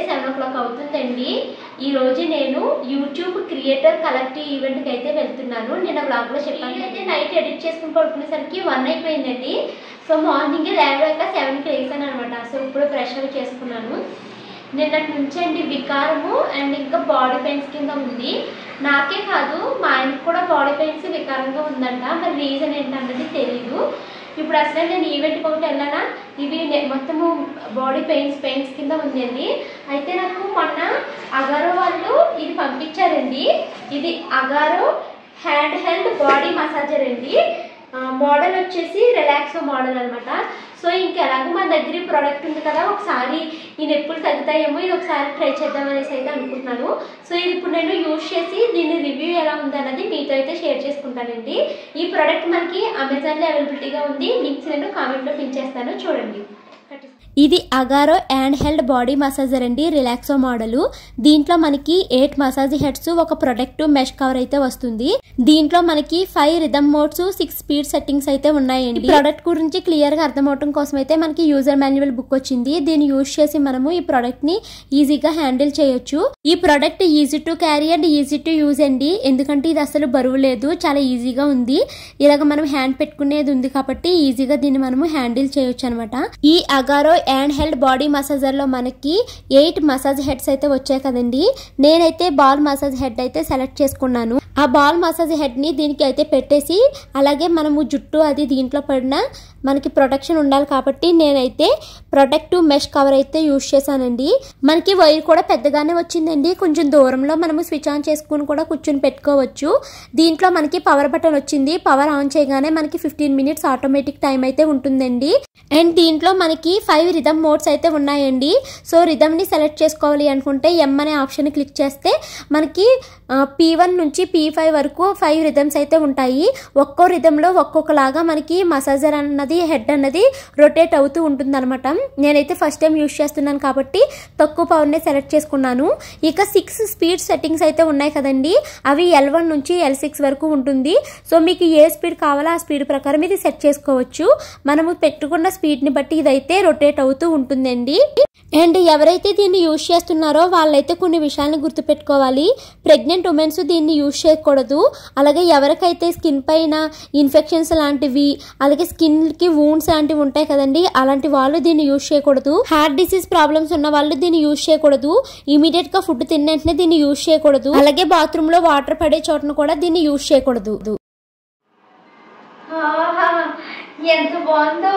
7 o'clock అవుతుందండి. ఈ రోజు నేను యూట్యూబ్ క్రియేటర్ కలెక్టివ్ ఈవెంట్కి అయితే వెళ్తున్నాను. నేను బ్లాగ్లో చెప్పాను అయితే నైట్ ఎడిట్ చేసుకుని పడుకునేసరికి 1 అయిపోయిందండి. సో మార్నింగ్ లేవక 7కి లేసాను అనమాట. సో ఇప్పుడు బ్రష్ అవి చేసుకున్నాను. నిన్నటి నుంచి అండి వికారము అండ్ ఇంకా బాడీ పెయిన్స్ కింద ఉంది. నాకే కాదు మా ఆయనకు కూడా బాడీ పెయిన్స్ వికారంగా ఉందంట. మరి రీజన్ ఏంటన్నది తెలీదు. ఇప్పుడు అసలు నేను ఈవెంట్కి ఒకటి వెళ్ళానా, ఇవి మొత్తము బాడీ పెయిన్స్ కింద ఉందండి. అయితే నాకు మొన్న అగారో వాళ్ళు ఇది పంపించారండి. ఇది Agaro hand held body massager అండి. మోడల్ వచ్చేసి రిలాక్సో మోడల్ అనమాట. సో ఇంకెలాగో మన దగ్గర ఈ ప్రోడక్ట్ ఉంది కదా, ఒకసారి ఈ నొప్పులు తగ్గుతాయేమో, ఇది ఒకసారి ట్రై చేద్దాం అనేసి అయితే అనుకుంటున్నాను. సో ఇది ఇప్పుడు నేను యూజ్ చేసి దీని రివ్యూ ఎలా ఉంది అన్నది మీతో అయితే షేర్ చేసుకుంటానండి. ఈ ప్రోడక్ట్ మనకి అమెజాన్లో అవైలబిలిటీగా ఉంది. లింక్స్ నేను కామెంట్లో పిన్ చేస్తాను, చూడండి. ఇది Agaro hand held body massager అండి, రిలాక్సో మోడల్. దీంట్లో మనకి 8 మసాజ్ హెడ్స్, ఒక ప్రొటెక్టివ్ మెష్ కవర్ అయితే వస్తుంది. దీంట్లో మనకి 5 రిథమ్ మోడ్స్, 6 స్పీడ్ సెట్టింగ్స్ అయితే ఉన్నాయండి. ప్రోడక్ట్ గురించి క్లియర్ గా అర్థం అవడం కోసం అయితే మనకి యూజర్ మాన్యువల్ బుక్ వచ్చింది. దీన్ని యూజ్ చేసి మనము ఈ ప్రోడక్ట్ ని ఈజీగా హ్యాండిల్ చేయొచ్చు. ఈ product easy to carry and easy to use అండి. ఎందుకంటే ఇది అసలు బరువు లేదు, చాలా ఈజీగా ఉంది. ఇలాగ మనం హ్యాండ్ పెట్టుకునేది ఉంది కాబట్టి ఈజీగా దీన్ని మనము హ్యాండిల్ చేయొచ్చు అనమాట. ఈ Agaro hand held body massager లో మనకి 8 మసాజ్ హెడ్స్ అయితే వచ్చాయి కదండి. నేనైతే బాల్ మసాజ్ హెడ్ అయితే సెలెక్ట్ చేసుకున్నాను. ఆ బాల్ మసాజ్ హెడ్ ని దీనికి అయితే పెట్టేసి, అలాగే మనము జుట్టు అది దీంట్లో పడిన మనకి ప్రొటెక్షన్ ఉండాలి కాబట్టి నేనైతే ప్రొటెక్టివ్ మెష్ కవర్ అయితే యూజ్ చేశానండి. మనకి వైర్ కూడా పెద్దగానే వచ్చిందండి. కొంచెం దూరంలో మనము స్విచ్ ఆన్ చేసుకుని కూడా కూర్చొని పెట్టుకోవచ్చు. దీంట్లో మనకి పవర్ బటన్ వచ్చింది. పవర్ ఆన్ చేయగానే మనకి 15 మినిట్స్ ఆటోమేటిక్ టైం అయితే ఉంటుందండి. అండ్ దీంట్లో మనకి 5 రిథమ్ మోడ్స్ అయితే ఉన్నాయండి. సో రిథమ్ ని సెలెక్ట్ చేసుకోవాలి అనుకుంటే ఎం అనే ఆప్షన్ క్లిక్ చేస్తే మనకి P1 నుంచి P5 వరకు 5 రిథమ్స్ అయితే ఉంటాయి. ఒక్కో రిథంలో ఒక్కొక్కలాగా మనకి మసాజర్ అన్నది హెడ్ అన్నది రొటేట్ అవుతూ ఉంటుంది అనమాట. నేనైతే ఫస్ట్ టైం యూజ్ చేస్తున్నాను కాబట్టి తక్కువ పవర్నే సెలెక్ట్ చేసుకున్నాను. ఇక 6 స్పీడ్ సెట్టింగ్స్ అయితే ఉన్నాయి కదండి, అవి L1 నుంచి L6 వరకు ఉంటుంది. సో మీకు ఏ స్పీడ్ కావాలో ఆ స్పీడ్ ప్రకారం ఇది సెట్ చేసుకోవచ్చు. మనము పెట్టుకున్న స్పీడ్ ని బట్టి ఇదైతే రొటేట్ అవుతూ ఉంటుందండి. అండ్ ఎవరైతే దీన్ని యూజ్ చేస్తున్నారో వాళ్ళైతే కొన్ని విషయాలను గుర్తుపెట్టుకోవాలి. ప్రెగ్నెంట్ ఉమెన్స్ దీన్ని యూజ్ చేయకూడదు. అలాగే ఎవరికైతే స్కిన్ పైన ఇన్ఫెక్షన్స్ లాంటివి, అలాగే స్కిన్ కి వూండ్స్ లాంటివి ఉంటాయి కదండి, అలాంటి వాళ్ళు దీన్ని యూజ్ చేయకూడదు. హార్ట్ డిసీజ్ ప్రాబ్లమ్స్ ఉన్న వాళ్ళు దీన్ని యూజ్ చేయకూడదు. ఇమీడియట్ గా ఫుడ్ తిన్న వెంటనే దీన్ని యూజ్ చేయకూడదు. అలాగే బాత్రూమ్ లో వాటర్ పడే చోటను కూడా దీన్ని యూజ్ చేయకూడదు. ఎంత బాగుందో.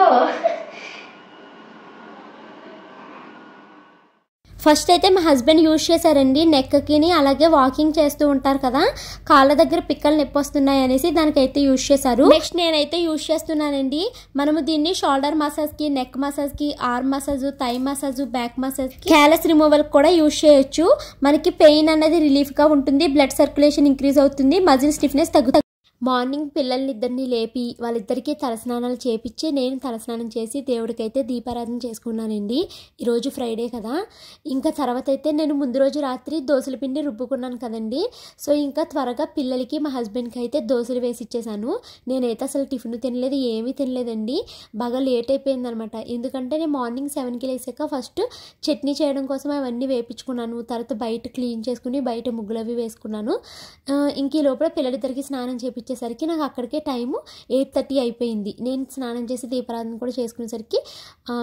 ఫస్ట్ అయితే మా హస్బెండ్ యూజ్ చేశారండి నెక్కి. అలాగే వాకింగ్ చేస్తూ ఉంటారు కదా, కాళ్ళ దగ్గర పిక్కలు నొప్పి వస్తున్నాయి అనేసి దానికైతే యూజ్ చేశారు. నెక్స్ట్ నేనైతే యూజ్ చేస్తున్నానండి. మనము దీన్ని షోల్డర్ మసాజ్ కి, నెక్ మసాజ్ కి, arm massage, thigh massage, back massage, callus removal కూడా యూజ్ చేయొచ్చు. మనకి పెయిన్ అనేది రిలీఫ్ గా ఉంటుంది, బ్లడ్ సర్క్యులేషన్ ఇంక్రీజ్ అవుతుంది, మజిల్ స్టిఫ్నెస్ తగ్గుతుంది. మార్నింగ్ పిల్లల్నిద్దరిని లేపి వాళ్ళిద్దరికీ తలస్నానాలు చేపించి నేను తలస్నానం చేసి దేవుడికైతే దీపారాధన చేసుకున్నానండి. ఈరోజు ఫ్రైడే కదా. ఇంకా తర్వాత అయితే నేను ముందు రోజు రాత్రి దోశల పిండి రుబ్బుకున్నాను కదండి. సో ఇంకా త్వరగా పిల్లలకి మా హస్బెండ్కి అయితే దోశలు వేసి ఇచ్చేసాను. నేనైతే అసలు టిఫిన్ తినలేదు, ఏమీ తినలేదండి. బాగా లేట్ అయిపోయింది అనమాట. ఎందుకంటే నేను మార్నింగ్ 7కి లేసాక ఫస్ట్ చట్నీ చేయడం కోసం అవన్నీ వేపించుకున్నాను. తర్వాత బయట క్లీన్ చేసుకుని బయట ముగ్గులు అవి వేసుకున్నాను. ఇంక ఈ లోపల పిల్లలిద్దరికి స్నానం చేపించేసరికి నాకు అక్కడికే టైము 8:30 అయిపోయింది. నేను స్నానం చేసి దీపారాధన కూడా చేసుకునేసరికి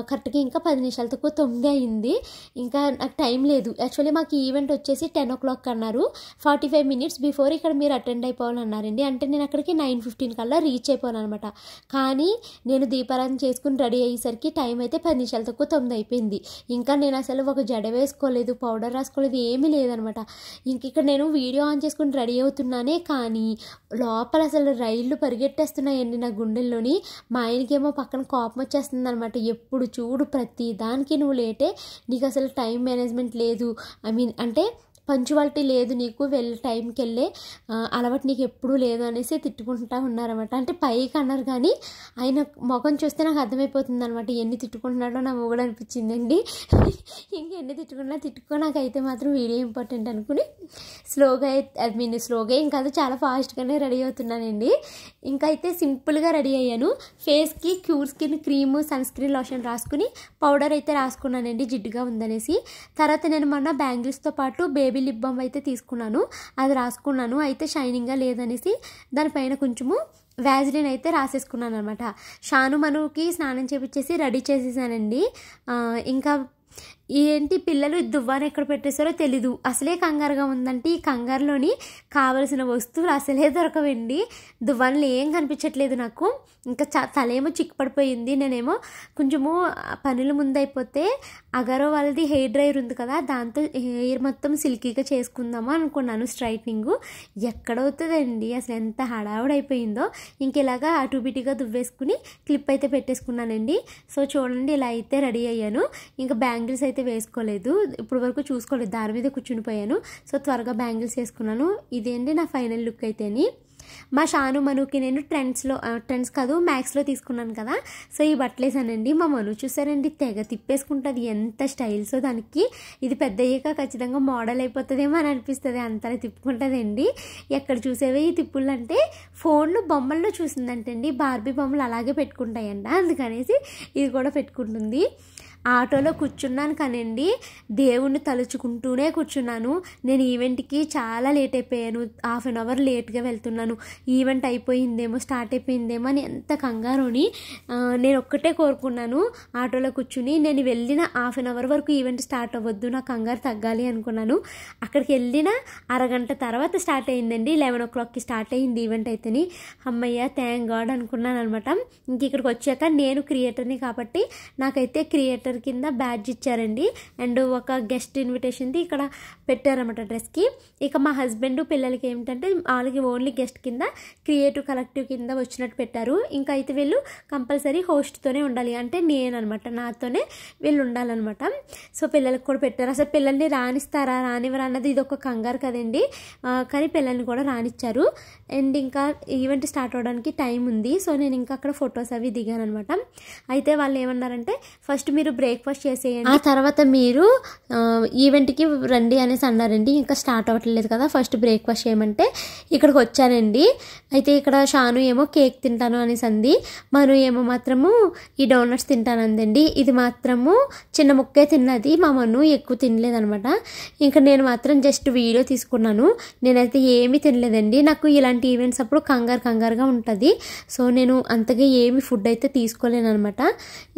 కరెక్ట్గా ఇంకా 10 నిమిషాలు తక్కువ 9 అయింది. ఇంకా నాకు టైం లేదు. యాక్చువల్లీ మాకు ఈవెంట్ వచ్చేసి 10 o'clock అన్నారు. 45 minutes బిఫోర్ ఇక్కడ మీరు అటెండ్ అయిపోవాలన్నారండి. అంటే నేను అక్కడికి 9:15 కల్లా రీచ్ అయిపోయాను అనమాట. కానీ నేను దీపారాధన చేసుకుని రెడీ అయ్యేసరికి టైం అయితే 10 నిమిషాలు తక్కువ 9 అయిపోయింది. ఇంకా నేను అసలు ఒక జడ వేసుకోలేదు, పౌడర్ రాసుకోలేదు, ఏమీ లేదనమాట. ఇంక ఇక్కడ నేను వీడియో ఆన్ చేసుకుని రెడీ అవుతున్నానే కానీ లోపల అసలు రైళ్లు పరిగెట్టేస్తున్నాయండి నా గుండెల్లోని. మా ఆయనకేమో పక్కన కోపం వచ్చేస్తుంది అనమాట. ఎప్పుడు చూడు ప్రతి దానికి నువ్వు లేటే, నీకు అసలు టైం మేనేజ్మెంట్ లేదు. అంటే పంచువాలిటీ లేదు నీకు, వెళ్ళి టైంకి వెళ్ళే అలవాటు నీకు ఎప్పుడూ లేదు అనేసి తిట్టుకుంటూ ఉన్నారన్నమాట. అంటే పైకి అన్నారు కానీ ఆయన ముఖం చూస్తే నాకు అర్థమైపోతుంది అనమాట ఎన్ని తిట్టుకుంటున్నాడో నా మొగుడు అనిపించిందండి. ఇంకెన్ని తిట్టుకో నాకైతే మాత్రం వీడియో ఇంపార్టెంట్ అనుకుని స్లోగా ఏం కాదు, చాలా ఫాస్ట్గానే రెడీ అవుతున్నానండి. ఇంకా అయితే సింపుల్గా రెడీ అయ్యాను. ఫేస్కి cure skin cream sunscreen lotion రాసుకుని పౌడర్ అయితే రాసుకున్నానండి జిడ్డుగా ఉందనేసి. తర్వాత నేను మొన్న బ్యాంగిల్స్తో పాటు బేబీ లిప్ బామ్ అయితే తీసుకున్నాను, అది రాసుకున్నాను. అయితే షైనింగ్గా లేదనేసి దానిపైన కొంచెము వ్యాజిలిన్ అయితే రాసేసుకున్నాను అనమాట. షాను మనుకి స్నానం చేపించేసి రెడీ చేసేసానండి. ఇంకా ఏంటి పిల్లలు దువ్వాను ఎక్కడ పెట్టేశారో తెలీదు, అసలే కంగారుగా ఉందంటే ఈ కంగారులోని కావలసిన వస్తువులు అసలే దొరకవండి. దువ్వాన్లు ఏం కనిపించట్లేదు నాకు. ఇంకా తలేమో చిక్కుపడిపోయింది. నేనేమో కొంచెము పనులు ముందైపోతే అగరో వాళ్ళది హెయిర్ డ్రైయర్ ఉంది కదా, దాంతో హెయిర్ మొత్తం సిల్కీగా చేసుకుందామా అనుకున్నాను. స్ట్రైట్నింగ్ ఎక్కడవుతుందండి, అసలు ఎంత హడావుడైపోయిందో. ఇంక ఇలాగా అటు బిటిగా దువ్వేసుకుని క్లిప్ అయితే పెట్టేసుకున్నానండి. సో చూడండి ఇలా అయితే రెడీ అయ్యాను. ఇంకా బ్యాంగిల్స్ అయితే వేసుకోలేదు, ఇప్పుడు వరకు చూసుకోలేదు, దాని మీద కూర్చునిపోయాను. సో త్వరగా బ్యాంగిల్స్ వేసుకున్నాను. ఇదేంటి నా ఫైనల్ లుక్ అయితేని. మా షాను మనుకి నేను ట్రెండ్స్ కాదు మ్యాక్స్లో తీసుకున్నాను కదా, సో ఈ బట్టలు వేసానండి. మా మను చూసారండి తెగ తిప్పేసుకుంటుంది, ఎంత స్టైల్సో దానికి. ఇది పెద్ద అయ్యాక ఖచ్చితంగా మోడల్ అయిపోతుందేమో అని అనిపిస్తుంది, అంతలా తిప్పుకుంటుందండి. ఎక్కడ చూసేవే ఈ తిప్పులు అంటే ఫోన్లో బొమ్మల్లో చూసిందంటండి, బార్బీ బొమ్మలు అలాగే పెట్టుకుంటాయంట, అందుకనేసి ఇది కూడా పెట్టుకుంటుంది. ఆటోలో కూర్చున్నాను కానండి దేవుణ్ణి తలుచుకుంటూనే కూర్చున్నాను. నేను ఈవెంట్కి చాలా లేట్ అయిపోయాను, హాఫ్ అన్ అవర్ లేట్గా వెళ్తున్నాను. ఈవెంట్ అయిపోయిందేమో స్టార్ట్ అయిపోయిందేమో అని ఎంత కంగారుని నేను ఒక్కటే కోరుకున్నాను, ఆటోలో కూర్చుని నేను వెళ్ళిన హాఫ్ అన్ అవర్ వరకు ఈవెంట్ స్టార్ట్ అవ్వద్దు, నా కంగారు తగ్గాలి అనుకున్నాను. అక్కడికి వెళ్ళిన అరగంట తర్వాత స్టార్ట్ అయిందండి, 11 o'clockకి స్టార్ట్ అయింది ఈవెంట్ అయితేని. అమ్మయ్య థ్యాంక్ గాడ్ అనుకున్నాను అనమాట. ఇంక ఇక్కడికి వచ్చాక నేను క్రియేటర్ని కాబట్టి నాకైతే క్రియేటర్ కింద బ్యాడ్జ్ ఇచ్చారండి, అండ్ ఒక గెస్ట్ ఇన్విటేషన్ది ఇక్కడ పెట్టారన్నమాట డ్రెస్కి. ఇక మా హస్బెండ్ పిల్లలకి ఏమిటంటే వాళ్ళకి ఓన్లీ గెస్ట్ కింద క్రియేటివ్ కలెక్టివ్ కింద వచ్చినట్టు పెట్టారు. ఇంకా అయితే వీళ్ళు కంపల్సరీ హోస్ట్తోనే ఉండాలి, అంటే నేననమాట, నాతోనే వీళ్ళు ఉండాలన్నమాట. సో పిల్లలకు కూడా పెట్టారు. అసలు పిల్లల్ని రానిస్తారా రానివ్వరా అన్నది ఇది ఒక కంగారు కదండి, కానీ పిల్లల్ని కూడా రానిచ్చారు. అండ్ ఇంకా ఈవెంట్ స్టార్ట్ అవడానికి టైం ఉంది, సో నేను ఇంకా అక్కడ ఫొటోస్ అవి దిగాను అనమాట. అయితే వాళ్ళు ఏమన్నారంటే ఫస్ట్ మీరు బ్రేక్ఫాస్ట్ చేసేయండి, ఆ తర్వాత మీరు ఈవెంట్కి రండి అనేసి అన్నారండి. ఇంకా స్టార్ట్ అవ్వట్లేదు కదా, ఫస్ట్ బ్రేక్ఫాస్ట్ చేయమంటే ఇక్కడికి వచ్చానండి. అయితే ఇక్కడ షాను ఏమో కేక్ తింటాను అనేసి అంది, మను ఏమో మాత్రము ఈ డోనట్స్ తింటాను అందండి. ఇది మాత్రము చిన్న ముక్కే తిన్నది, మా మను ఎక్కువ తినలేదనమాట. ఇంకా నేను మాత్రం జస్ట్ వీడియో తీసుకున్నాను, నేనైతే ఏమీ తినలేదండి. నాకు ఇలాంటి ఈవెంట్స్ అప్పుడు కంగారుగా ఉంటుంది, సో నేను అంతగా ఏమి ఫుడ్ అయితే తీసుకోలేను అనమాట.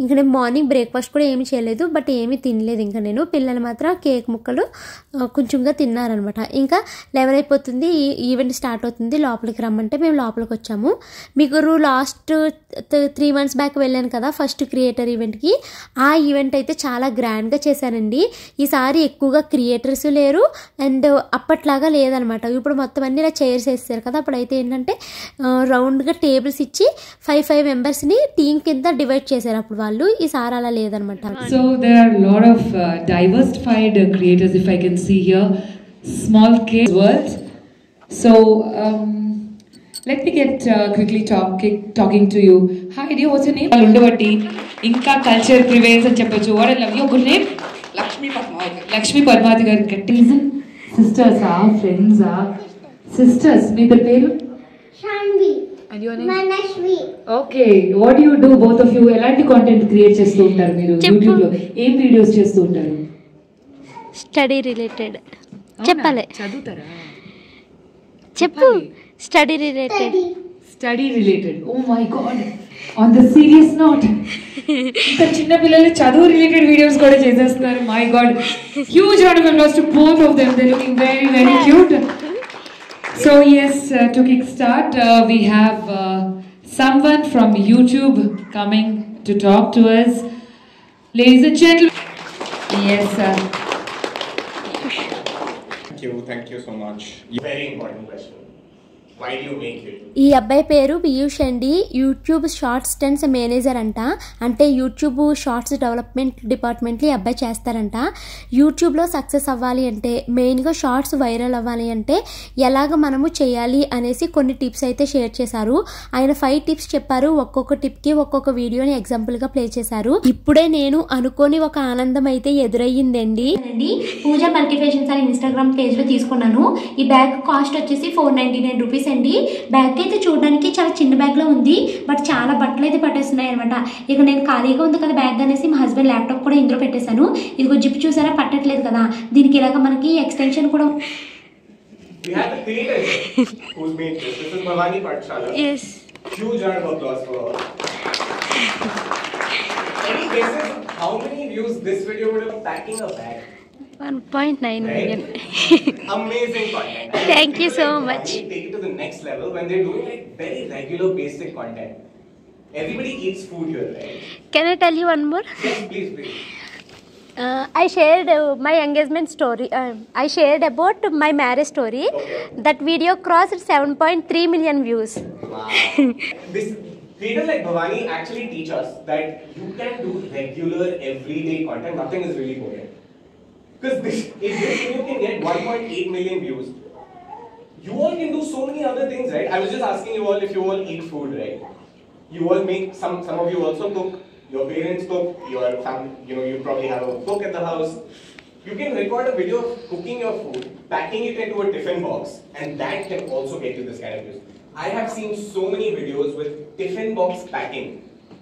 ఇంకా నేను మార్నింగ్ బ్రేక్ఫాస్ట్ కూడా ఏమి చేయలేదు, బట్ ఏమీ తినలేదు. ఇంకా నేను పిల్లలు మాత్రం కేక్ ముక్కలు కొంచెంగా తిన్నారనమాట. ఇంకా 11 అయిపోతుంది, ఈవెంట్ స్టార్ట్ అవుతుంది, లోపలికి రమ్మంటే మేము లోపలికి వచ్చాము. మీకు లాస్ట్ 3 months బ్యాక్ వెళ్ళాను కదా ఫస్ట్ క్రియేటర్ ఈవెంట్కి, ఆ ఈవెంట్ అయితే చాలా గ్రాండ్గా చేశానండి. ఈసారి ఎక్కువగా క్రియేటర్స్ లేరు అండ్ అప్పట్లాగా లేదనమాట. ఇప్పుడు మొత్తం అన్ని ఇలా చైర్స్ వేస్తారు కదా, అప్పుడైతే ఏంటంటే రౌండ్గా టేబుల్స్ ఇచ్చి 5 మెంబర్స్ని టీం కింద డివైడ్ చేశారు అప్పుడు వాళ్ళు. ఈసారి అలా లేదనమాట. So there are a lot of diversified creators, if I can see here, small kids world. So let me get quickly talking to you. Hi dear, what's your name? Undavatti inka culture prevails అని చెప్పొచ్చు. What I love your good name? Lakshmi Padmavati garu కట్టిజన్ sisters friends sisters మీ పేరు Shanvi and your name Manashvi. Okay, what do you do both of you? ఎలాంటి content create చేస్తూ ఉంటారు మీరు YouTube లో? ఏం videos చేస్తూ ఉంటారు? స్టడీ రిలేటెడ్ చెప్పాలి, చదువుతారా? చెప్పు. Study related. Oh my god, on the serious note ఇంకా చిన్న పిల్లలు చదువు రిలేటెడ్ వీడియోస్ కూడా చేసేస్తున్నారు. My god, huge round of applause to both of them. They looking very very cute. So yes, to kickstart, we have someone from YouTube coming to talk to us. Ladies and gentlemen, yes sir. Thank you so much. Very important question. Why do you make it? ఈ అబ్బాయి పేరు పీయూష్ అండి. YouTube shorts tense manager అంట. అంటే YouTube shorts development డిపార్ట్మెంట్లో ఈ అబ్బాయి చేస్తారంట. యూట్యూబ్లో సక్సెస్ అవ్వాలి అంటే, మెయిన్గా షార్ట్స్ వైరల్ అవ్వాలి అంటే ఎలాగ మనము చేయాలి అనేసి కొన్ని టిప్స్ అయితే షేర్ చేశారు. ఆయన 5 టిప్స్ చెప్పారు. ఒక్కొక్క టిప్కి ఒక్కొక్క వీడియోని ఎగ్జాంపుల్గా ప్లే చేశారు. ఇప్పుడే నేను అనుకోని ఒక ఆనందం అయితే ఎదురయ్యిందండి. పూజా మల్టీఫేషన్స్ అని ఇన్స్టాగ్రామ్ పేజ్లో తీసుకున్నాను. ఈ బ్యాగ్ కాస్ట్ వచ్చేసి 499 రూపీస్ అండి. బ్యాగ్ అయితే చూడడానికి చాలా చిన్న బ్యాగ్లో ఉంది, బట్ చాలా బట్టలు అయితే పట్టేస్తున్నాయి అనమాట. ఇక నేను ఖాళీగా ఉంది కదా బ్యాగ్ అనేసి మా హస్బెండ్ ల్యాప్టాప్ కూడా ఇందులో పెట్టేశాను. ఇదిగో జిప్ చూసారా, పట్టట్లేదు కదా. దీనికి ఇలాగ మనకి ఎక్స్టెన్షన్ కూడా. We have the creators who's made this. This is Bhavani Pathshala. Yes. Huge round of applause for her. Any guesses how many views this video would have packing a bag? 1.9 million. Amazing content. Thank you so much. Take it to the next level when they're doing like very regular basic content. Everybody eats food here, right? Can I tell you one more? Yes, please. I shared my engagement story. I shared about my marriage story. Okay. That video crossed 7.3 million views. Wow. This creators like Bhavani actually teach us that you can do regular everyday content. Nothing is really boring. Because if this video can get 1.8 million views, you all can do so many other things, right? I was just asking you all if you all eat food, right? You all make some of you also cook. Your parents cook. Your family, you probably have a cook at the house. You can record a video of cooking your food, packing it into a tiffin box, and that can also get you this kind of views. I have seen so many videos with tiffin box packing.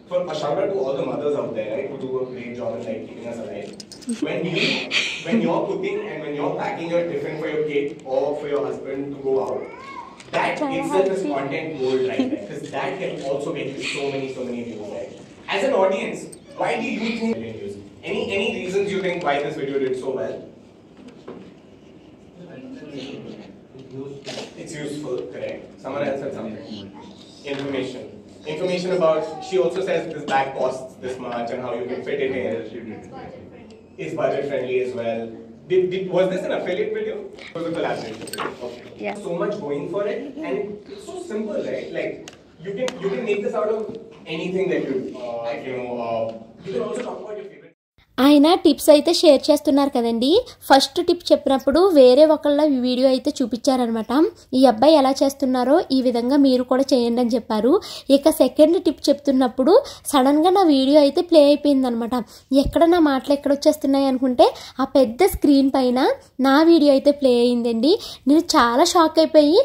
For a shout out to all the mothers out there, right, who do a great job in like keeping us alive. When you're cooking and when you're packing your tiffin for your kid or for your husband to go out, that itself is content gold right there. Because that can also get you so many views, right? As an audience, why do you think views? Any reasons you think why this video did so well? It's useful, correct? Someone else said something. Information about, she also says this bag costs this much and how you can fit it in. It's budget friendly as well. Was this an affiliate video? It was a collaboration video. Okay. Yeah. So much going for it, and it's so simple, right? Like you can make this out of anything that you can also talk about your favorite. ఆయన tips అయితే share చేస్తున్నారు కదండి. First tip చెప్పినప్పుడు వేరే ఒకళ్ళ video అయితే చూపించారనమాట. ఈ అబ్బాయి ఎలా చేస్తున్నారో ఈ విధంగా మీరు కూడా చేయండి అని చెప్పారు. ఇక సెకండ్ టిప్ చెప్తున్నప్పుడు సడన్గా నా వీడియో అయితే ప్లే అయిపోయింది అనమాట. ఎక్కడ నా మాటలు ఎక్కడ వచ్చేస్తున్నాయి అనుకుంటే ఆ పెద్ద స్క్రీన్ పైన నా వీడియో అయితే ప్లే అయిందండి. నేను చాలా షాక్ అయిపోయి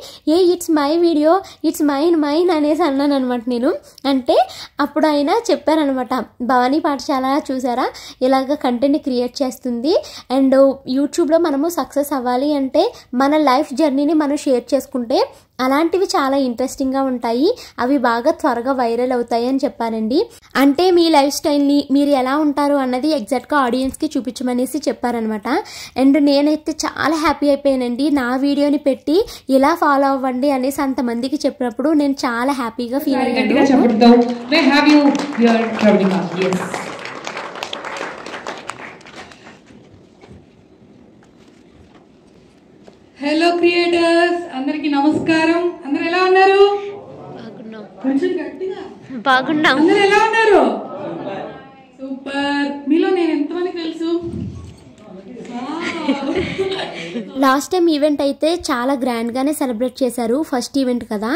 it's my video, it's mine అనేసి అన్నాను అనమాట నేను. అంటే అప్పుడు ఆయన చెప్పారనమాట, భవానీ పాఠశాల చూసారా ఇలాగ కంటెంట్ని క్రియేట్ చేస్తుంది. అండ్ యూట్యూబ్లో మనము సక్సెస్ అవ్వాలి అంటే మన లైఫ్ జర్నీని మనం షేర్ చేసుకుంటే అలాంటివి చాలా ఇంట్రెస్టింగ్గా ఉంటాయి, అవి బాగా త్వరగా వైరల్ అవుతాయి అని చెప్పారండి. అంటే మీ లైఫ్ స్టైల్ని మీరు ఎలా ఉంటారు అన్నది ఎగ్జాక్ట్గా ఆడియన్స్కి చూపించమనేసి చెప్పారనమాట. అండ్ నేనైతే చాలా హ్యాపీ అయిపోయానండి. నా వీడియోని పెట్టి ఇలా ఫాలో అవ్వండి అనేసి అంతమందికి చెప్పినప్పుడు నేను చాలా హ్యాపీగా ఫీల్ అయ్యాను. హలో క్రియేటర్స్, అందరికి నమస్కారం. అందరు ఎలా ఉన్నారు? కొంచెం గట్టిగా బాగున్నాం. అందరు ఎలా ఉన్నారు? సూపర్. మీలో నేను ఎంతమందికి తెలుసు? లాస్ట్ టైం ఈవెంట్ అయితే చాలా గ్రాండ్గానే సెలబ్రేట్ చేశారు. ఫస్ట్ ఈవెంట్ కదా.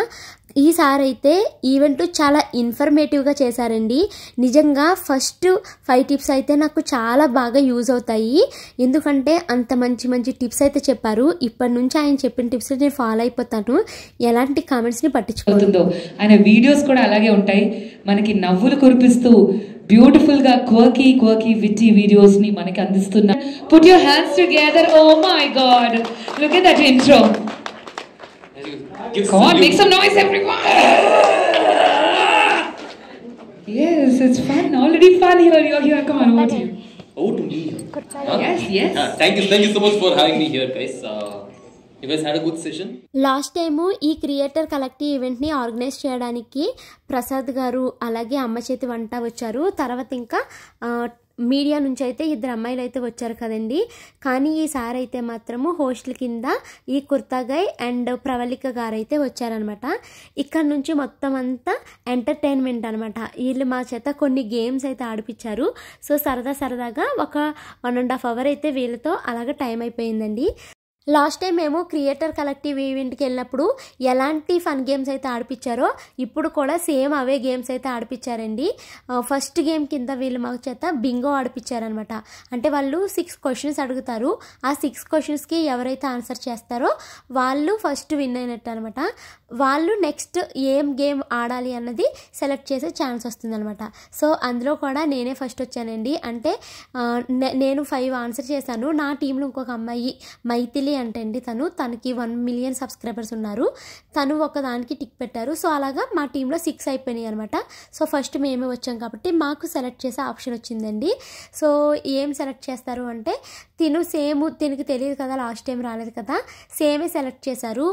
ఈసారి అయితే ఈవెంట్ చాలా ఇన్ఫర్మేటివ్గా చేశారండి. నిజంగా ఫస్ట్ 5 టిప్స్ అయితే నాకు చాలా బాగా యూజ్ అవుతాయి. ఎందుకంటే అంత మంచి టిప్స్ అయితే చెప్పారు. ఇప్పటి నుంచి ఆయన చెప్పిన టిప్స్ నేను ఫాలో అయిపోతాను. ఎలాంటి కామెంట్స్ని పట్టించుకోతుందో. ఆయన వీడియోస్ కూడా అలాగే ఉంటాయి, మనకి నవ్వులు కురిపిస్తూ బ్యూటిఫుల్ గా క్వర్కీ విట్టి వీడియోస్ ని మనకి అందిస్తున్నా. Put your hands together. Oh my god, look at that intro. Come on, make some noise everyone. Yes, it's fun. Already fun here. You're here. Come on, over to you. Oh, to me. Yes. Thank you so much for having me here, guys. You guys had a good session. Last time ఈ creator collective ఈవెంట్ని organise చేయడానికి ప్రసాద్ గారు అలాగే అమ్మ చేతి వంట వచ్చారు. తర్వాత ఇంకా మీడియా నుంచి అయితే 2 అమ్మాయిలు అయితే వచ్చారు కదండి. కానీ ఈసారి అయితే మాత్రము హోస్టల్ కింద ఈ కుర్తాగాయ్ అండ్ ప్రవళిక గారు అయితే వచ్చారనమాట. ఇక్కడ నుంచి మొత్తం అంతా ఎంటర్టైన్మెంట్ అనమాట. వీళ్ళు మా చేత కొన్ని గేమ్స్ అయితే ఆడిపించారు. సో సరదాగా ఒక 1.5 hour అయితే వీళ్ళతో అలాగ టైం అయిపోయిందండి. లాస్ట్ టైం మేము క్రియేటర్ కలెక్టివ్ ఈవెంట్కి వెళ్ళినప్పుడు ఎలాంటి ఫన్ గేమ్స్ అయితే ఆడిపించారో ఇప్పుడు కూడా సేమ్ అవే గేమ్స్ అయితే ఆడిపించారండి. ఫస్ట్ గేమ్ కింద వీళ్ళు మా చేత బింగో ఆడిపించారనమాట. అంటే వాళ్ళు 6 questions అడుగుతారు. ఆ 6 questionsకి ఎవరైతే ఆన్సర్ చేస్తారో వాళ్ళు ఫస్ట్ విన్ అయినట్టు అనమాట. వాళ్ళు నెక్స్ట్ ఏం గేమ్ ఆడాలి అన్నది సెలెక్ట్ చేసే ఛాన్స్ వస్తుంది అనమాట. సో అందులో కూడా నేనే ఫస్ట్ వచ్చానండి. అంటే నేను 5 ఆన్సర్ చేశాను. నా టీంలో ఇంకొక అమ్మాయి మైథిలి అంటండి, తనకి 1 million సబ్స్క్రైబర్స్ ఉన్నారు. తను ఒకదానికి టిక్ పెట్టారు. సో అలాగా మా టీంలో 6 అయిపోయినాయి అనమాట. సో ఫస్ట్ మేమే వచ్చాం కాబట్టి మాకు సెలెక్ట్ చేసే ఆప్షన్ వచ్చిందండి. సో ఏం సెలెక్ట్ చేస్తారు అంటే తినకి తెలియదు కదా, లాస్ట్ టైం రాలేదు కదా, సేమే సెలెక్ట్ చేశారు.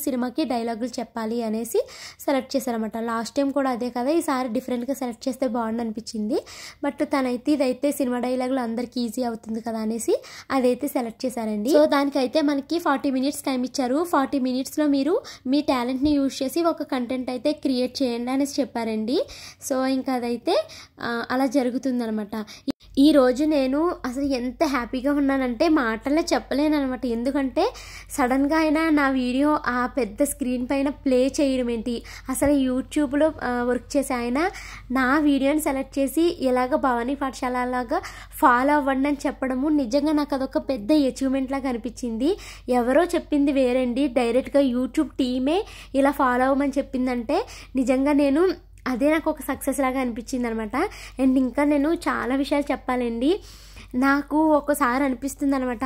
సినిమాకి డైలాగులు చెప్పాలి అనేసి సెలెక్ట్ చేశారనమాట. లాస్ట్ టైం కూడా అదే కదా, ఈసారి డిఫరెంట్గా సెలెక్ట్ చేస్తే బాగుంది అనిపించింది. బట్ ఇదైతే సినిమా డైలాగులు అందరికి ఈజీ అవుతుంది కదా అనేసి అదైతే సెలెక్ట్ చేశారండి. సో దానికైతే మనకి 40 minutes టైం ఇచ్చారు. 40 minutesలో మీరు మీ టాలెంట్ని యూజ్ చేసి ఒక కంటెంట్ అయితే క్రియేట్ చేయండి అనేసి చెప్పారండి. సో ఇంకా అదైతే అలా జరుగుతుందనమాట. ఈరోజు నేను అసలు ఎంత హ్యాపీగా ఉన్నానంటే మాటల్లో చెప్పలేను అనమాట. ఎందుకంటే సడన్గా అయినా నా వీడియో ఆ పెద్ద స్క్రీన్ పైన ప్లే చేయడం ఏంటి, అసలు యూట్యూబ్లో వర్క్ చేసి ఆయన నా వీడియోని సెలెక్ట్ చేసి ఇలాగ భవానీ పాఠశాల లాగా ఫాలో అవ్వండి అని చెప్పడము నిజంగా నాకు అదొక పెద్ద అచీవ్మెంట్ లాగా అనిపించింది. ఎవరో చెప్పింది వేరండి, డైరెక్ట్గా యూట్యూబ్ టీమే ఇలా ఫాలో అవ్వమని చెప్పిందంటే నిజంగా అదే నాకు ఒక సక్సెస్ లాగా అనిపించింది అనమాట. అండ్ ఇంకా నేను చాలా విషయాలు చెప్పాలండి. నాకు ఒక్కసారి అనిపిస్తుంది అనమాట,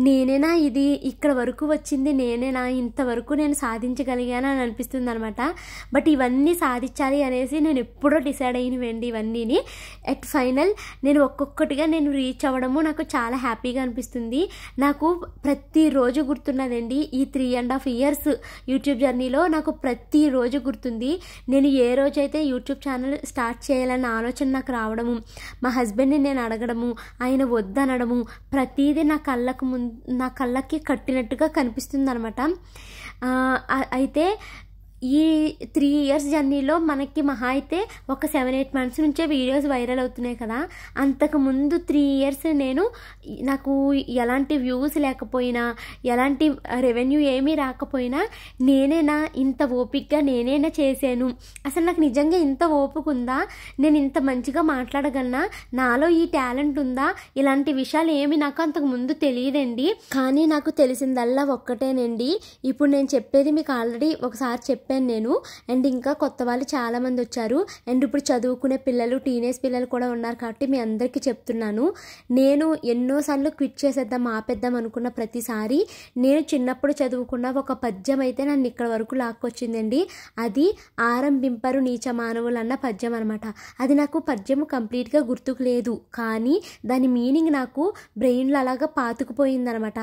నేనేనా ఇది ఇక్కడ వరకు వచ్చింది, నేనేనా ఇంతవరకు నేను సాధించగలిగాను అని అనిపిస్తుంది అనమాట. బట్ ఇవన్నీ సాధించాలి అనేసి నేను ఎప్పుడో డిసైడ్ అయినవండి ఇవన్నీని. అట్ ఫైనల్ నేను ఒక్కొక్కటిగా రీచ్ అవ్వడము నాకు చాలా హ్యాపీగా అనిపిస్తుంది. నాకు ప్రతిరోజు గుర్తున్నదండి. ఈ 3.5 years యూట్యూబ్ జర్నీలో నాకు ప్రతిరోజు గుర్తుంది. నేను ఏ రోజైతే యూట్యూబ్ ఛానల్ స్టార్ట్ చేయాలన్న ఆలోచన నాకు రావడము, మా హస్బెండ్ని నేను అడగడము, ఆయన వద్దనడము, ప్రతిదీ నా కళ్ళకి కట్టినట్టుగా కనిపిస్తుంది అనమాట. అయితే ఈ 3 years జర్నీలో మనకి మహా అయితే ఒక 7-8 months నుంచే వీడియోస్ వైరల్ అవుతున్నాయి కదా. అంతకుముందు 3 years నాకు ఎలాంటి వ్యూస్ లేకపోయినా, ఎలాంటి రెవెన్యూ ఏమీ రాకపోయినా నేనేనా ఇంత ఓపిక్గా నేనేనా చేశాను, అసలు నాకు నిజంగా ఇంత ఓపిక ఉందా, నేను ఇంత మంచిగా మాట్లాడగలనా, నాలో ఈ టాలెంట్ ఉందా, ఇలాంటి విషయాలు ఏమి నాకు అంతకుముందు తెలియదండి. కానీ నాకు తెలిసిందల్లా ఒక్కటేనండి. ఇప్పుడు నేను చెప్పేది మీకు ఆల్రెడీ ఒకసారి చెప్పాను నేను. అండ్ ఇంకా కొత్త వాళ్ళు చాలామంది వచ్చారు. అండ్ ఇప్పుడు చదువుకునే పిల్లలు, టీనేజ్ పిల్లలు కూడా ఉన్నారు కాబట్టి మీ అందరికీ చెప్తున్నాను. నేను ఎన్నోసార్లు క్విట్ చేసేద్దాం ఆపేద్దాం అనుకున్న ప్రతిసారి నేను చిన్నప్పుడు చదువుకున్న ఒక పద్యం అయితే నన్ను ఇక్కడ వరకు లాక్కొచ్చిందండి. అది ఆరంభింపరు నీచ మానవులు అన్న పద్యం అనమాట. అది నాకు పద్యం కంప్లీట్గా గుర్తుకు లేదు, కానీ దాని మీనింగ్ నాకు బ్రెయిన్లో అలాగా పాతుకుపోయిందనమాట.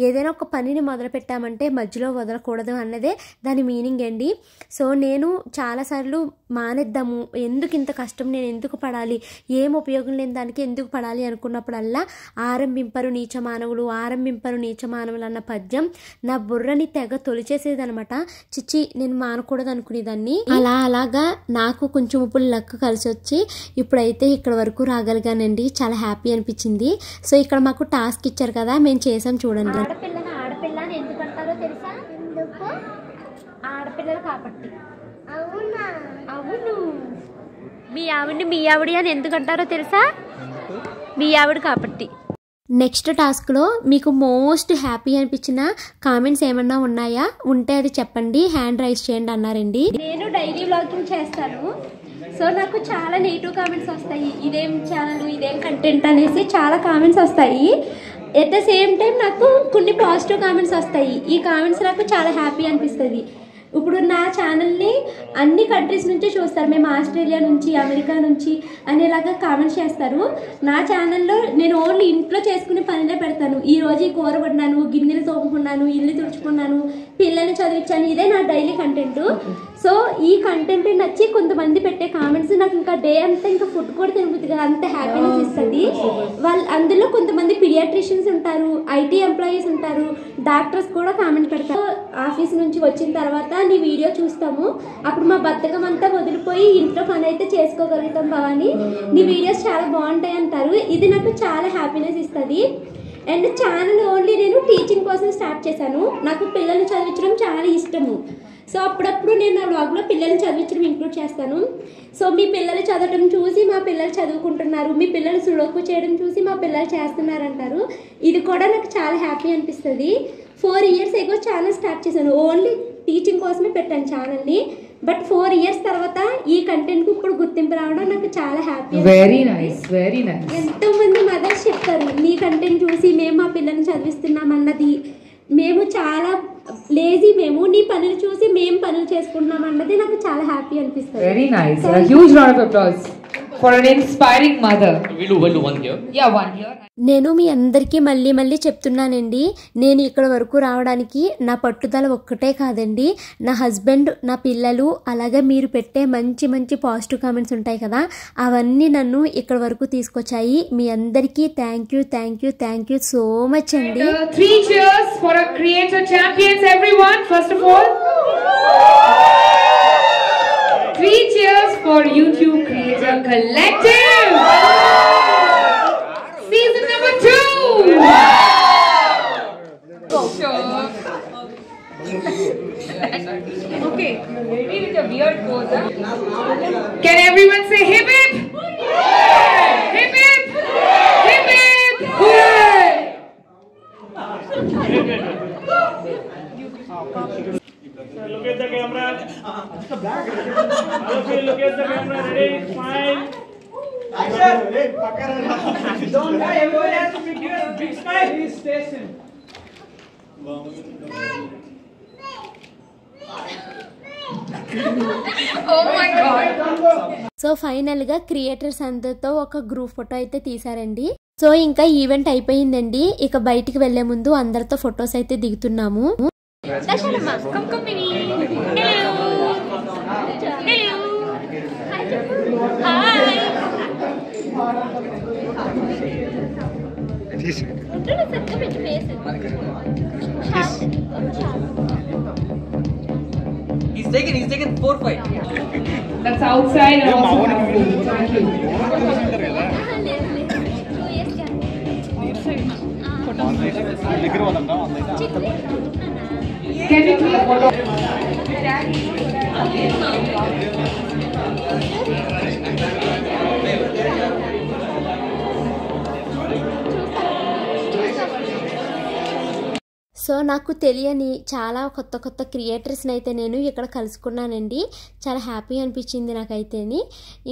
ఏదైనా ఒక పనిని మొదలు పెట్టామంటే మధ్యలో వదలకూడదు అన్నదే దాని మీనింగ్ అండి. సో నేను చాలాసార్లు మానేద్దాము, ఎందుకు ఇంత కష్టం, నేను ఎందుకు పడాలి, ఏం ఉపయోగం లేని దానికి ఎందుకు పడాలి అనుకున్నప్పుడల్లా ఆరంభింపరు నీచ మానవులు అన్న పద్యం నా బుర్రని తెగ తొలిచేసేదనమాట. చిచ్చి నేను మానకూడదు అనుకునేదాన్ని. అలాగా నాకు కొంచెం ఇప్పుడు లక్ కలిసి వచ్చి ఇప్పుడైతే ఇక్కడ వరకు రాగలిగానండి. చాలా హ్యాపీ అనిపించింది. సో ఇక్కడ మాకు టాస్క్ ఇచ్చారు కదా, మేము చేసాం చూడండి. ఆడపిల్ల అని ఎందుకంటారో తెలుసా? ఆడపిల్లలు కాబట్టి. అవును, మీ ఆవిడ అని ఎందుకంటారో తెలుసా? మీ ఆవిడ కాబట్టి. నెక్స్ట్ టాస్క్లో మీకు మోస్ట్ హ్యాపీ అనిపించిన కామెంట్స్ ఏమన్నా ఉన్నాయా? ఉంటే అది చెప్పండి, హ్యాండ్ రైజ్ చేయండి అన్నారండి. నేను డైలీ వ్లాగింగ్ చేస్తాను. సో నాకు చాలా నెగిటివ్ కామెంట్స్ వస్తాయి, ఇదేం ఛానల్, ఇదేం కంటెంట్ అనేసి చాలా కామెంట్స్ వస్తాయి. ఎట్ ద సేమ్ టైం నాకు కొన్ని పాజిటివ్ కామెంట్స్ వస్తాయి. ఈ కామెంట్స్ నాకు చాలా హ్యాపీ అనిపిస్తుంది. ఇప్పుడు నా ఛానల్ని అన్ని కంట్రీస్ నుంచే చూస్తారు. మేము ఆస్ట్రేలియా నుంచి, అమెరికా నుంచి అనేలాగా కామెంట్స్ చేస్తారు. నా ఛానల్లో నేను ఓన్లీ ఇంట్లో చేసుకునే పనిలే పెడతాను. ఈరోజు ఈ కూర వండాను, గిన్నెలు తోముకున్నాను, ఇల్లు తుడుచుకున్నాను, పిల్లల్ని చదివించాను, ఇదే నా డైలీ కంటెంట్. సో ఈ కంటెంట్ నచ్చి కొంతమంది పెట్టే కామెంట్స్ నాకు ఇంకా డే అంతా ఇంకా ఫుడ్ కూడా తినబుద్ది కదా, అంత హ్యాపీనెస్ ఇస్తుంది. వాళ్ళు అందులో కొంతమంది పీడియాట్రిషియన్స్ ఉంటారు, ఐటీ ఎంప్లాయీస్ ఉంటారు, డాక్టర్స్ కూడా కామెంట్ పెడతారు. ఆఫీస్ నుంచి వచ్చిన తర్వాత నీ వీడియో చూస్తాము, అప్పుడు మా బద్ధకం అంతా వదిలిపోయి ఇంట్లో పని అయితే చేసుకోగలుగుతాం భవాని, నీ వీడియోస్ చాలా బాగుంటాయి అంటారు. ఇది నాకు చాలా హ్యాపీనెస్ ఇస్తుంది. అండ్ ఛానల్ ఓన్లీ నేను టీచింగ్ కోసం స్టార్ట్ చేశాను. నాకు పిల్లల్ని చదివించడం చాలా ఇష్టము. సో అప్పుడప్పుడు నేను నా వ్లాగ్లో పిల్లల్ని చదివించడం ఇంక్లూడ్ చేస్తాను. సో మీ పిల్లలు చదవడం చూసి మా పిల్లలు చదువుకుంటున్నారు, మీ పిల్లలు సుడోకు చేయడం చూసి మా పిల్లలు చేస్తున్నారంటారు. ఇది కూడా నాకు చాలా హ్యాపీ అనిపిస్తుంది. 4 years ago ఛానల్ స్టార్ట్ చేశాను, ఓన్లీ టీచింగ్ కోసమే పెట్టాను ఛానల్ని. బట్ 4 years తర్వాత ఈ కంటెంట్కి ఇప్పుడు గుర్తింపు రావడం నాకు చాలా happy. Very nice, very nice. ఎంతో మంది మదర్స్ చెప్తారు నీ కంటెంట్ చూసి మేము మా పిల్లల్ని చదివిస్తున్నాం అన్నది, మేము చాలా లేజీ, మేము నీ పనులు చూసి మేము పనులు చేసుకుంటున్నాం అన్నది నాకు చాలా హ్యాపీ అనిపిస్తుంది. Very nice. A huge round of applause for an inspiring mother. We'll do one here. Yeah, one here. నేను మీ అందరికీ మళ్ళీ చెప్తున్నానండి, నేను ఇక్కడ వరకు రావడానికి నా పట్టుదల ఒక్కటే కాదండి, నా హస్బెండ్, నా పిల్లలు, అలాగే మీరు పెట్టే మంచి పాజిటివ్ కామెంట్స్ ఉంటాయి కదా, అవన్నీ నన్ను ఇక్కడ వరకు తీసుకొచ్చాయి. మీ అందరికీ థ్యాంక్ యూ సో మచ్ అండి. 3 cheers for our creator champions, everyone. First of all, 3 cheers for YouTube Creator Collective. Season number 2. Sure. Okay, you're ready with your weird pose, huh? Can everyone say hip hip? Hip hip! Hip hip! Hooray! Look at the camera. Look at the camera. Ready? Smile. Action. Don't die. Everyone has to be given a big smile. Please stay still. Oh my God. So ఫైనల్గా creators అందరితో ఒక group photo అయితే తీసారండి. So ఇంకా event అయిపోయిందండి, ఇక బయటికి వెళ్లే ముందు అందరితో ఫొటోస్ అయితే దిగుతున్నాము. He's taken 4-5. That's outside and also helpful. Thank you. Can we click photo? So నాకు తెలియని చాలా కొత్త క్రియేటర్స్ని అయితే నేను ఇక్కడ కలుసుకున్నానండి. చాలా హ్యాపీ అనిపించింది నాకైతేని.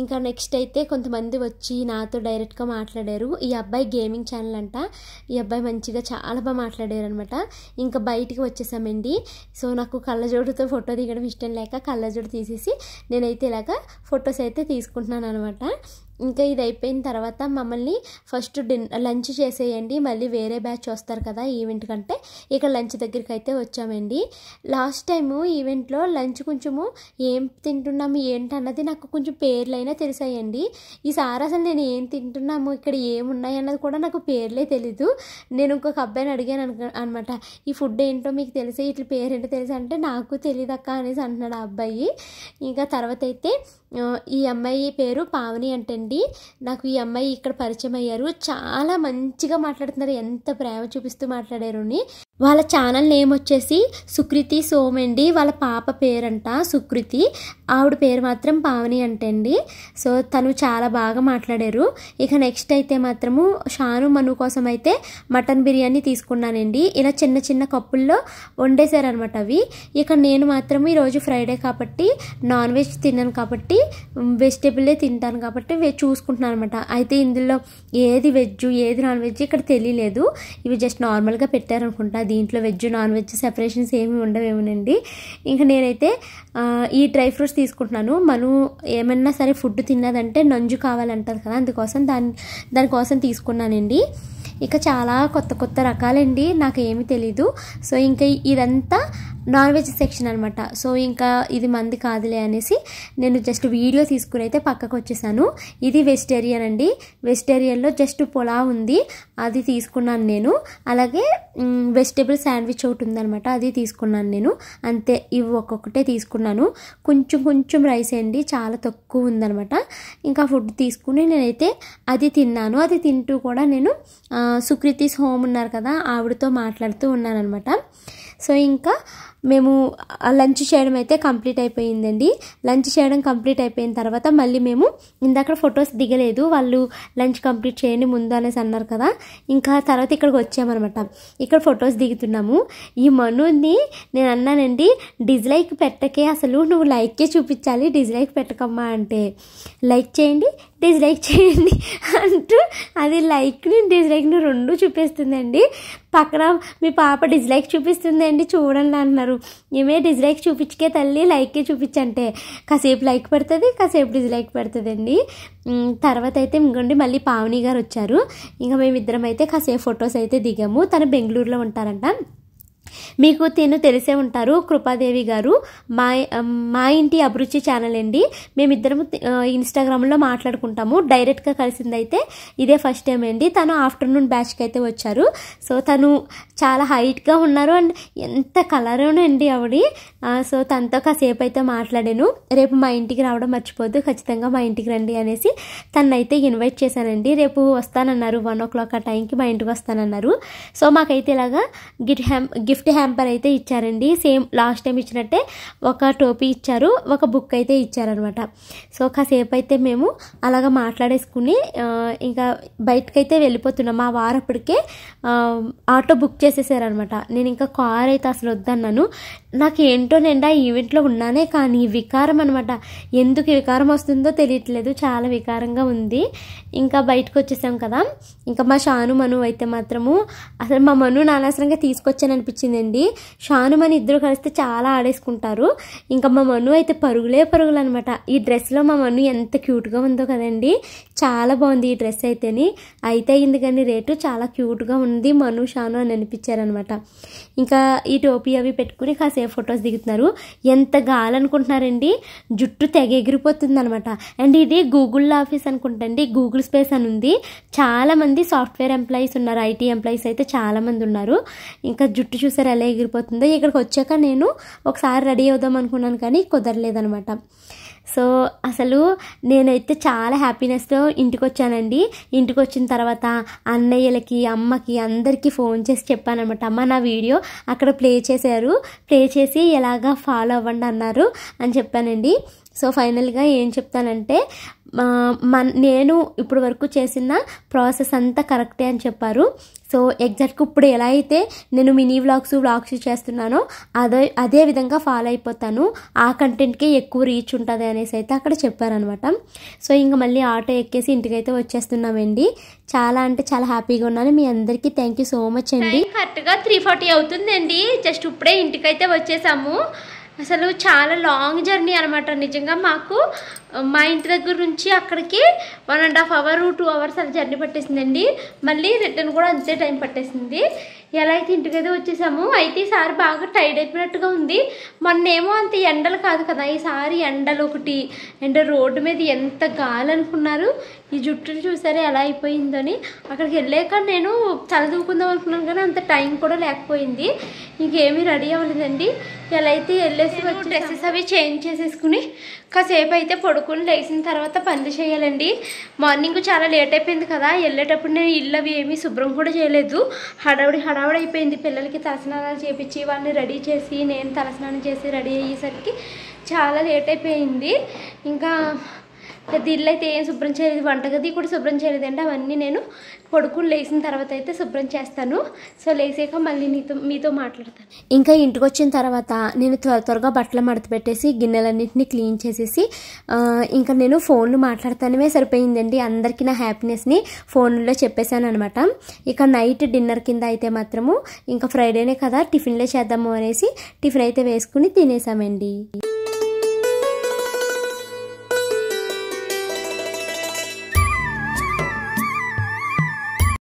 ఇంకా నెక్స్ట్ అయితే కొంతమంది వచ్చి నాతో డైరెక్ట్గా మాట్లాడారు. ఈ అబ్బాయి గేమింగ్ ఛానల్ అంట, ఈ అబ్బాయి మంచిగా చాలా బాగా మాట్లాడారు అనమాట. ఇంకా బయటికి వచ్చేసామండి. సో నాకు కళ్ళజోడుతో ఫోటో దిగడం ఇష్టం లేక కళ్ళజోడు తీసేసి నేనైతే ఇలాగా ఫొటోస్ అయితే తీసుకుంటున్నాను అనమాట. ఇంకా ఇది అయిపోయిన తర్వాత మమ్మల్ని ఫస్ట్ లంచ్ చేసేయండి, మళ్ళీ వేరే బ్యాచ్ వస్తారు కదా ఈవెంట్ కంటే, ఇక లంచ్ దగ్గరికి అయితే వచ్చామండి. లాస్ట్ టైము ఈవెంట్లో లంచ్ కొంచెము ఏం తింటున్నాము ఏంటన్నది నాకు కొంచెం పేర్లైనా తెలిసాయండి. ఈసారి అసలు నేను ఏం తింటున్నాము, ఇక్కడ ఏమున్నాయి అన్నది కూడా నాకు పేర్లే తెలీదు. నేను ఇంకొక అబ్బాయిని అడిగాను అనమాట, ఈ ఫుడ్ ఏంటో మీకు తెలిసే, ఇట్లా పేరేంటో తెలుసా అంటే నాకు తెలియదు అక్క అనేసి అంటున్నాడు ఆ అబ్బాయి. ఇంకా తర్వాత అయితే ఈ అమ్మాయి పేరు పావని అంటండి. నాకు ఈ అమ్మాయి ఇక్కడ పరిచయం అయ్యారు, చాలా మంచిగా మాట్లాడుతున్నారు, ఎంత ప్రేమ చూపిస్తూ మాట్లాడారు. వాళ్ళ ఛానల్ నేమ్ వచ్చేసి సుకృతి సోమండి, వాళ్ళ పాప పేరంట సుకృతి, ఆవిడ పేరు మాత్రం పావని అంటండి. సో తను చాలా బాగా మాట్లాడారు. ఇక నెక్స్ట్ అయితే మాత్రము షాను మను కోసం అయితే మటన్ బిర్యానీ తీసుకున్నానండి. ఇలా చిన్న కప్పుల్లో వండేశారనమాట అవి. ఇక నేను మాత్రం ఈరోజు ఫ్రైడే కాబట్టి నాన్ వెజ్ తిన్నాను కాబట్టి వెజిటేబుల్లే తింటాను కాబట్టి చూసుకుంటున్నాను అనమాట. అయితే ఇందులో ఏది వెజ్ ఏది నాన్ వెజ్ ఇక్కడ తెలియలేదు, ఇవి జస్ట్ నార్మల్గా పెట్టారనుకుంటా దీంట్లో వెజ్ నాన్ వెజ్ సెపరేషన్స్ ఏమి ఉండవేమోనండి. ఇంకా నేనైతే ఈ డ్రై ఫ్రూట్స్ తీసుకుంటున్నాను. మనం ఏమన్నా సరే ఫుడ్ తిన్నదంటే నంజు కావాలంటారు కదా, అందుకోసం దానికోసం తీసుకున్నానండి. ఇక చాలా కొత్త కొత్త రకాలండి, నాకు ఏమీ తెలీదు. సో ఇంకా ఇదంతా నాన్ వెజ్ సెక్షన్ అనమాట. సో ఇంకా ఇది మంది కాదులే అనేసి నేను జస్ట్ వీడియో తీసుకుని అయితే పక్కకు వచ్చేసాను. ఇది వెజిటేరియన్ అండి. వెజిటేరియన్లో జస్ట్ పులావ్ ఉంది, అది తీసుకున్నాను నేను. అలాగే వెజిటేబుల్ శాండ్విచ్ ఒకటి ఉందనమాట, అది తీసుకున్నాను నేను. అంతే, ఇవి ఒక్కొక్కటే తీసుకున్నాను. కొంచెం రైస్ అండి, చాలా తక్కువ ఉందనమాట. ఇంకా ఫుడ్ తీసుకుని నేనైతే అది తిన్నాను. అది తింటూ కూడా నేను సుకృతిస్ హోమ్ ఉన్నారు కదా, ఆవిడతో మాట్లాడుతూ ఉన్నానమాట. సో ఇంకా మేము లంచ్ చేయడం అయితే కంప్లీట్ అయిపోయిందండి. లంచ్ చేయడం కంప్లీట్ అయిపోయిన తర్వాత మళ్ళీ మేము ఇందాక ఫొటోస్ దిగలేదు, వాళ్ళు లంచ్ కంప్లీట్ చేయండి ముందు అనేసి అన్నారు కదా. ఇంకా తర్వాత ఇక్కడికి వచ్చామన్నమాట. ఇక్కడ ఫొటోస్ దిగుతున్నాము. ఈ మనుని నేను అన్నానండి, డిస్లైక్ పెట్టకే, అసలు నువ్వు లైకే చూపించాలి, డిస్లైక్ పెట్టకమ్మా అంటే లైక్ చేయండి డిస్లైక్ చేయండి అంటూ అది లైక్ని డిస్లైక్ని రెండు చూపిస్తుందండి. పక్కన మీ పాప డిస్లైక్ చూపిస్తుందండి చూడండి అంటున్నారు. ఏమే డిస్లైక్ చూపించకే తల్లి, లైకే చూపించంటే కాసేపు లైక్ పెడుతుంది, కాసేపు డిస్లైక్ పెడుతుందండి. తర్వాత అయితే ఇంకోండి మళ్ళీ పావని గారు వచ్చారు. ఇంకా మేమిద్దరం అయితే కాసేపు ఫొటోస్ అయితే దిగాము. తను బెంగళూరులో ఉంటారంట. మీకు తెలిసే ఉంటారు, కృపాదేవి గారు, మా ఇంటి అభిరుచి ఛానల్ అండి. మేమిద్దరం ఇన్స్టాగ్రామ్లో మాట్లాడుకుంటాము. డైరెక్ట్గా కలిసిందైతే ఇదే ఫస్ట్ టైం అండి. తను ఆఫ్టర్నూన్ బ్యాచ్కి అయితే వచ్చారు. సో తను చాలా హైట్గా ఉన్నారు అండ్ ఎంత కలరేనండి ఆవిడ. సో తనతో కాసేపు అయితే మాట్లాడాను. రేపు మా ఇంటికి రావడం మర్చిపోద్దు, ఖచ్చితంగా మా ఇంటికి రండి అనేసి తనైతే ఇన్వైట్ చేశానండి. రేపు వస్తానన్నారు, 1 o'clock ఆ టైంకి మా ఇంటికి వస్తానన్నారు. సో మాకైతే ఇలాగా గిఫ్ట్ హ్యాంపర్ అయితే ఇచ్చారండి. సేమ్ లాస్ట్ టైం ఇచ్చినట్టే ఒక టోపీ ఇచ్చారు, ఒక బుక్ అయితే ఇచ్చారనమాట. సో కాసేపు అయితే మేము అలాగా మాట్లాడేసుకుని ఇంకా బయటకైతే వెళ్ళిపోతున్నాం. మా వారప్పటికే ఆటో బుక్ చేసేసారనమాట. నేను ఇంకా కార్ అయితే అసలు వద్దన్నాను. నాకు ఏంటోనండి ఆ ఈవెంట్లో ఉన్నానే కానీ వికారం అనమాట. ఎందుకు వికారం వస్తుందో తెలియట్లేదు, చాలా వికారంగా ఉంది. ఇంకా బయటకు వచ్చేసాం కదా. ఇంకా మా షాను మను అయితే మాత్రము అసలు మా మను అనవసరంగా తీసుకొచ్చాను అనిపించిందండి. షాను మను ఇద్దరు కలిస్తే చాలా ఆడేసుకుంటారు. ఇంకా మా మను అయితే పరుగులు అనమాట. ఈ డ్రెస్లో మా మను ఎంత క్యూట్గా ఉందో కదండి, చాలా బాగుంది ఈ డ్రెస్ అయితేని. అయితే అయింది కానీ రేటు చాలా క్యూట్గా ఉంది. మను షాను అని అనిపించారనమాట. ఇంకా ఈ టోపీ అవి పెట్టుకుని కాసేపు ఫొటోస్ దిగుతున్నారు. ఎంత గాలనుకుంటున్నారండి, జుట్టు తెగ ఎగిరిపోతుంది అనమాట. అండ్ ఇది గూగుల్ ఆఫీస్ అనుకుంటండి, గూగుల్ స్పేస్ అని ఉంది. చాలా మంది సాఫ్ట్వేర్ ఎంప్లాయీస్ ఉన్నారు, ఐటీ ఎంప్లాయీస్ అయితే చాలా మంది ఉన్నారు. ఇంకా జుట్టు చూసారు ఎలా ఎగిరిపోతుందో. ఇక్కడికి వచ్చాక నేను ఒకసారి రెడీ అవుదాం అనుకున్నాను కానీ కుదరలేదనమాట. సో అసలు నేనైతే చాలా హ్యాపీనెస్తో ఇంటికి వచ్చానండి. ఇంటికి వచ్చిన తర్వాత అన్నయ్యలకి, అమ్మకి, అందరికీ ఫోన్ చేసి చెప్పానమాట. అమ్మ నా వీడియో అక్కడ ప్లే చేశారు, ప్లే చేసి ఎలాగా ఫాలో అవ్వండి అన్నారు అని చెప్పానండి. సో ఫైనల్గా ఏం చెప్తానంటే నేను ఇప్పుడు వరకు చేసిన ప్రాసెస్ అంతా కరెక్టే అని చెప్పారు. సో ఎగ్జాక్ట్గా ఇప్పుడు ఎలా అయితే నేను మినీ వ్లాగ్స్ చేస్తున్నానో అదే విధంగా ఫాలో అయిపోతాను, ఆ కంటెంట్కే ఎక్కువ రీచ్ ఉంటుంది అనేసి అయితే అక్కడ చెప్పారనమాట. సో ఇంకా మళ్ళీ ఆటో ఎక్కేసి ఇంటికైతే వచ్చేస్తున్నామండి. చాలా అంటే చాలా హ్యాపీగా ఉన్నాను. మీ అందరికీ థ్యాంక్ యూ సో మచ్ అండి. కరెక్ట్గా 3:40 అవుతుందండి. జస్ట్ ఇప్పుడే ఇంటికైతే వచ్చేసాము. అసలు చాలా లాంగ్ జర్నీ అనమాట. నిజంగా మాకు మా ఇంటి దగ్గర నుంచి అక్కడికి 1.5 hours 2 hours అలా జర్నీ పట్టేసిందండి. మళ్ళీ రిటర్న్ కూడా అంతే టైం పట్టేసింది. ఎలా అయితే ఇంటికైతే వచ్చేసాము. అయితే ఈసారి బాగా టైర్డ్ అయిపోయినట్టుగా ఉంది. మొన్నేమో అంత ఎండలు కాదు కదా, ఈసారి ఎండలు ఒకటి. అండ్ రోడ్డు మీద ఎంత గాలి అనుకున్నారు. ఈ జుట్టుని చూసారా ఎలా అయిపోయిందని. అక్కడికి వెళ్ళాక నేను చదవుకుందాం అనుకున్నాను కానీ అంత టైం కూడా లేకపోయింది. ఇంకేమీ రెడీ అవ్వలేదండి. ఎలా అయితే వెళ్ళేసి డ్రెస్సెస్ అవి చేంజ్ చేసేసుకుని కాసేపు అయితే పడుకుని లేచిన తర్వాత పనులు చేయాలండి. మార్నింగ్ చాలా లేట్ అయిపోయింది కదా, వెళ్ళేటప్పుడు నేను ఇల్లు అవి ఏమీ శుభ్రం కూడా చేయలేదు. హడావుడి అయిపోయింది. పిల్లలకి తలస్నానాలు చేపించి వాళ్ళని రెడీ చేసి నేను తలస్నానం చేసి రెడీ అయ్యేసరికి చాలా లేట్ అయిపోయింది. ఇంకా ఇల్లు అయితే ఏం శుభ్రం చేయలేదు, వంటగది కూడా శుభ్రం చేయలేదండి. అవన్నీ నేను పడుకుని లేచిన తర్వాత అయితే శుభ్రం చేస్తాను. సో లేసాక మళ్ళీ మీతో మాట్లాడతాను. ఇంకా ఇంటికి వచ్చిన తర్వాత నేను త్వరగా బట్టలు మడత పెట్టేసి గిన్నెలన్నింటినీ క్లీన్ చేసేసి ఇంకా నేను ఫోన్లో మాట్లాడతానే సరిపోయిందండి. అందరికీ నా హ్యాపీనెస్ని ఫోన్లో చెప్పేశాను అనమాట. ఇక నైట్ డిన్నర్ కింద అయితే మాత్రము ఇంకా ఫ్రైడేనే కదా టిఫిన్లే చేద్దాము అనేసి టిఫిన్ అయితే వేసుకుని తినేసామండి.